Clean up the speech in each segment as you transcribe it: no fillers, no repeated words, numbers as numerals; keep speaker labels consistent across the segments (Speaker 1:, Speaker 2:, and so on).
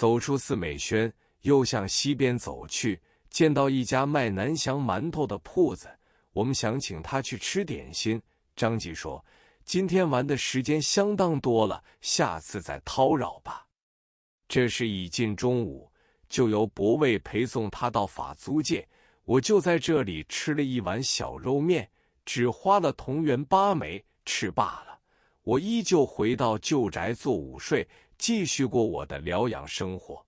Speaker 1: 走出四美轩，又向西边走去，见到一家卖南翔馒头的铺子，我们想请他去吃点心。张继说：“今天玩的时间相当多了，下次再叨扰吧。”这时已近中午，就由伯卫陪送他到法租界，我就在这里吃了一碗小肉面，只花了同元8枚。吃罢了，我依旧回到旧宅做午睡，继续过我的疗养生活。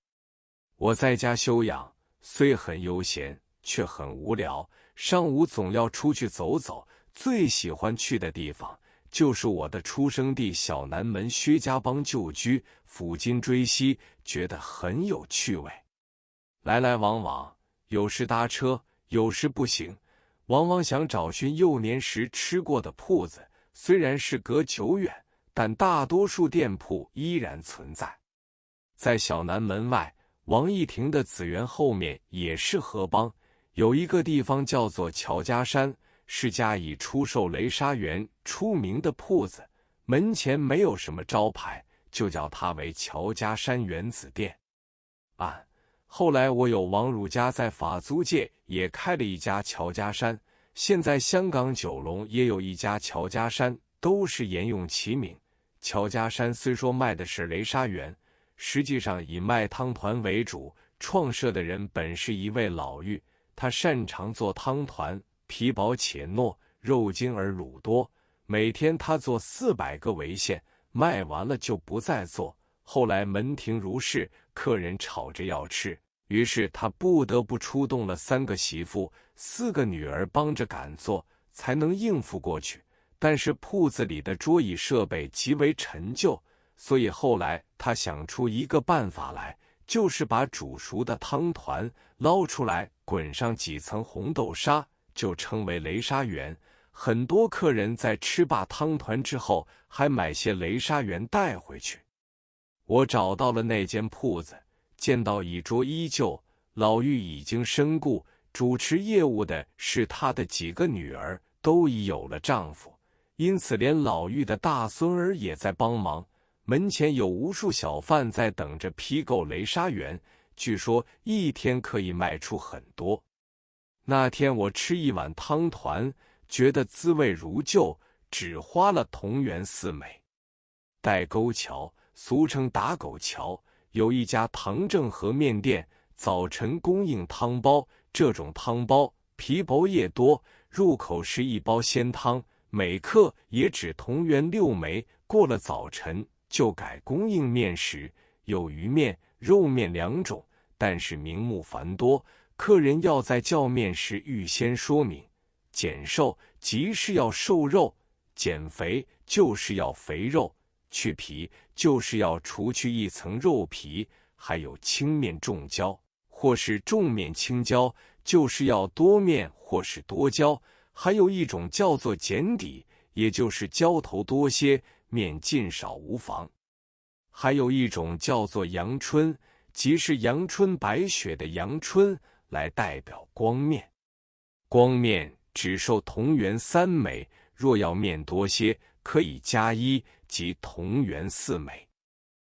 Speaker 1: 我在家休养，虽很悠闲，却很无聊。上午总要出去走走，最喜欢去的地方就是我的出生地小南门薛家浜旧居，抚今追昔，觉得很有趣味。来来往往，有时搭车，有时步行，往往想找寻幼年时吃过的铺子，虽然是隔久远，但大多数店铺依然存在。在小南门外，王义亭的紫园后面也是河浜，有一个地方叫做乔家山，是家以出售雷沙园出名的铺子，门前没有什么招牌，就叫它为乔家山原子店。后来我有王汝家在法租界也开了一家乔家山，现在香港九龙也有一家乔家山，都是沿用其名。乔家山虽说卖的是雷沙园，实际上以卖汤团为主，创设的人本是一位老妪，他擅长做汤团，皮薄且糯，肉精而卤多，每天他做400个为限，卖完了就不再做。后来门庭如市，客人吵着要吃，于是他不得不出动了3个媳妇、4个女儿帮着赶做，才能应付过去。但是铺子里的桌椅设备极为陈旧，所以后来他想出一个办法来，就是把煮熟的汤团捞出来，滚上几层红豆沙，就称为雷沙园。很多客人在吃罢汤团之后，还买些雷沙园带回去。我找到了那间铺子，见到椅桌依旧，老妪已经身故，主持业务的是她的几个女儿，都已有了丈夫，因此连老妪的大孙儿也在帮忙。门前有无数小贩在等着批购雷沙园，据说一天可以卖出很多。那天我吃一碗汤团，觉得滋味如旧，只花了同元4枚。代沟桥，俗称打狗桥，有一家唐正和面店，早晨供应汤包，这种汤包皮薄叶多，入口是一包鲜汤，每克也只同元6枚。过了早晨就改供应面食，有鱼面、肉面2种，但是名目繁多，客人要在叫面时预先说明，减瘦即是要瘦肉，减肥就是要肥肉，去皮就是要除去一层肉皮，还有轻面重椒或是重面轻椒，就是要多面或是多椒，还有一种叫做减底，也就是椒头多些，面尽少无妨。还有一种叫做阳春，即是阳春白雪的阳春，来代表光面。光面只售同元3枚，若要面多些，可以加1，即同元4枚。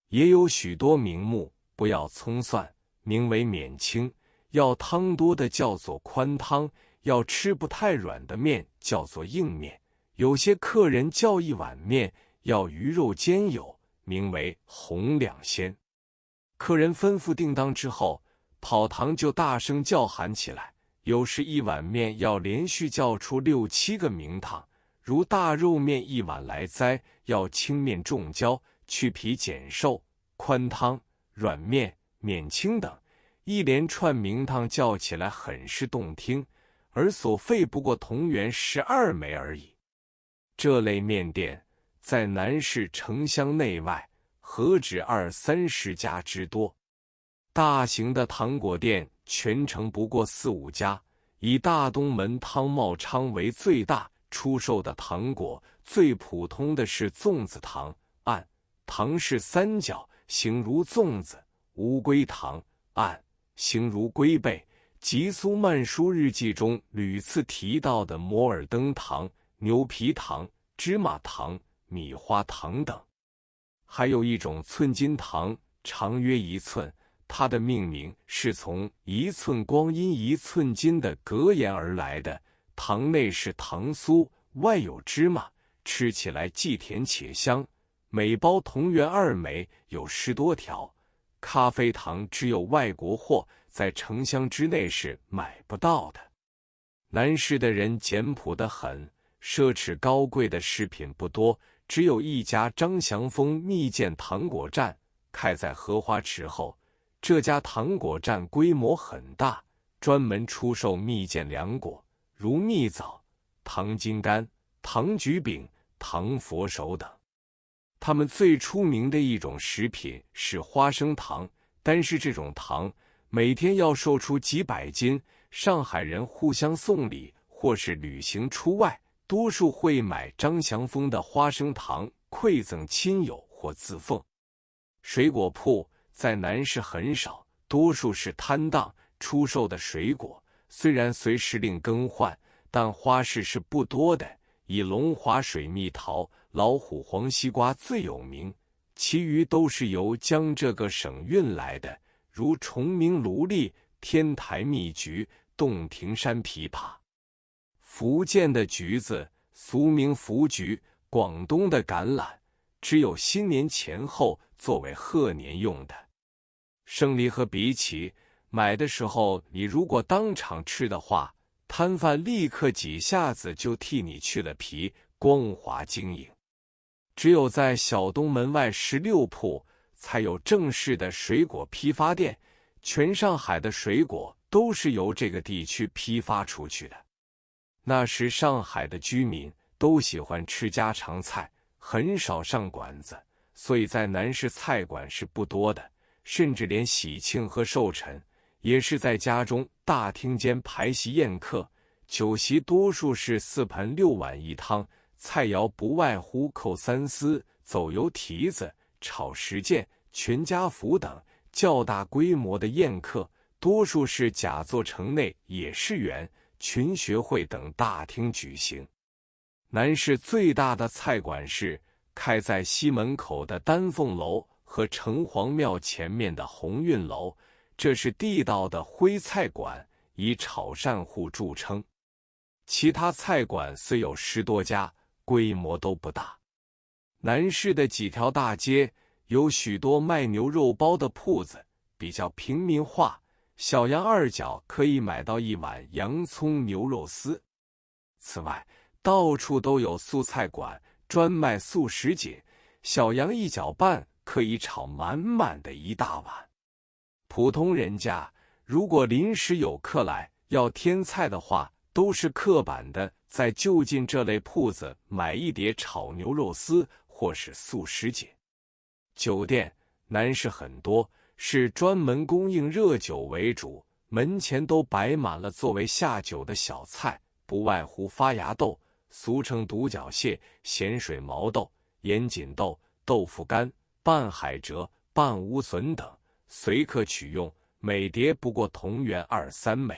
Speaker 1: 也有许多名目，不要葱蒜，名为免清；要汤多的叫做宽汤，要吃不太软的面叫做硬面。有些客人叫一碗面，要鱼肉兼有，名为红两鲜。客人吩咐定当之后，跑堂就大声叫喊起来，有时一碗面要连续叫出6、7个名堂，如大肉面一碗来栽，要轻面重椒，去皮减瘦，宽汤、软面、免清等，一连串名堂叫起来很是动听，而所费不过同元12枚而已。这类面店在南市城乡内外何止20-30家之多。大型的糖果店全城不过4、5家，以大东门汤茂昌为最大，出售的糖果最普通的是粽子糖，糖是3角，形如粽子；乌龟糖，形如龟背。吉苏曼殊日记中屡次提到的摩尔登糖、牛皮糖、芝麻糖、米花糖等。还有一种寸金糖，长约1寸，它的命名是从1寸光阴1寸金的格言而来的。糖内是糖酥，外有芝麻，吃起来既甜且香。每包同源2枚，有10多条。咖啡糖只有外国货，在城乡之内是买不到的。南市的人简朴得很，奢侈高贵的饰品不多，只有一家张祥丰蜜饯糖果站，开在荷花池后。这家糖果站规模很大，专门出售蜜饯凉果，如蜜枣、糖金柑、糖橘饼、糖佛手等。他们最出名的一种食品是花生糖，但是这种糖每天要售出几百斤。上海人互相送礼或是旅行出外，多数会买张祥丰的花生糖馈赠亲友或自奉。水果铺在南市很少，多数是摊档出售的水果，虽然随时令更换，但花市是不多的。以龙华水蜜桃、老虎黄西瓜最有名，其余都是由江浙各省运来的，如崇明芦栗、天台蜜橘、洞庭山枇杷。福建的橘子俗名福橘，广东的橄榄只有新年前后作为贺年用的。生梨和荸荠买的时候，你如果当场吃的话，摊贩立刻几下子就替你去了皮，光滑晶莹。只有在小东门外16铺才有正式的水果批发店，全上海的水果都是由这个地区批发出去的。那时上海的居民都喜欢吃家常菜，很少上馆子，所以在南市菜馆是不多的，甚至连喜庆和寿辰也是在家中大厅间排席宴客，酒席多数是4盘6碗1汤，菜肴不外乎扣三丝、走油蹄子、炒什件、全家福等。较大规模的宴客多数是假作城内野士园、群学会等大厅举行。南市最大的菜馆是开在西门口的丹凤楼和城隍庙前面的鸿运楼，这是地道的徽菜馆，以炒鳝糊著称。其他菜馆虽有10多家，规模都不大。南市的几条大街有许多卖牛肉包的铺子，比较平民化。小杨2角可以买到1碗洋葱牛肉丝。此外，到处都有素菜馆，专卖素什锦，小杨1角半可以炒满满的一大碗。普通人家如果临时有客来要添菜的话，都是刻板的在就近这类铺子买一碟炒牛肉丝或是素什锦。酒店南市很多，是专门供应热酒为主，门前都摆满了作为下酒的小菜，不外乎发芽豆，俗称独角蟹、咸水毛豆、盐锦豆、豆腐干、拌海蜇、拌乌笋等，随客取用，每碟不过同元2、3枚。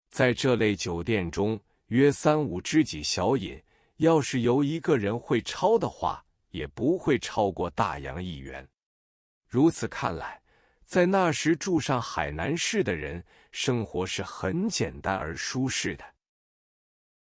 Speaker 1: 在这类酒店中，约3、5知己小饮，要是由一个人会超的话，也不会超过大洋1元。如此看来，在那时住上海南市的人，生活是很简单而舒适的。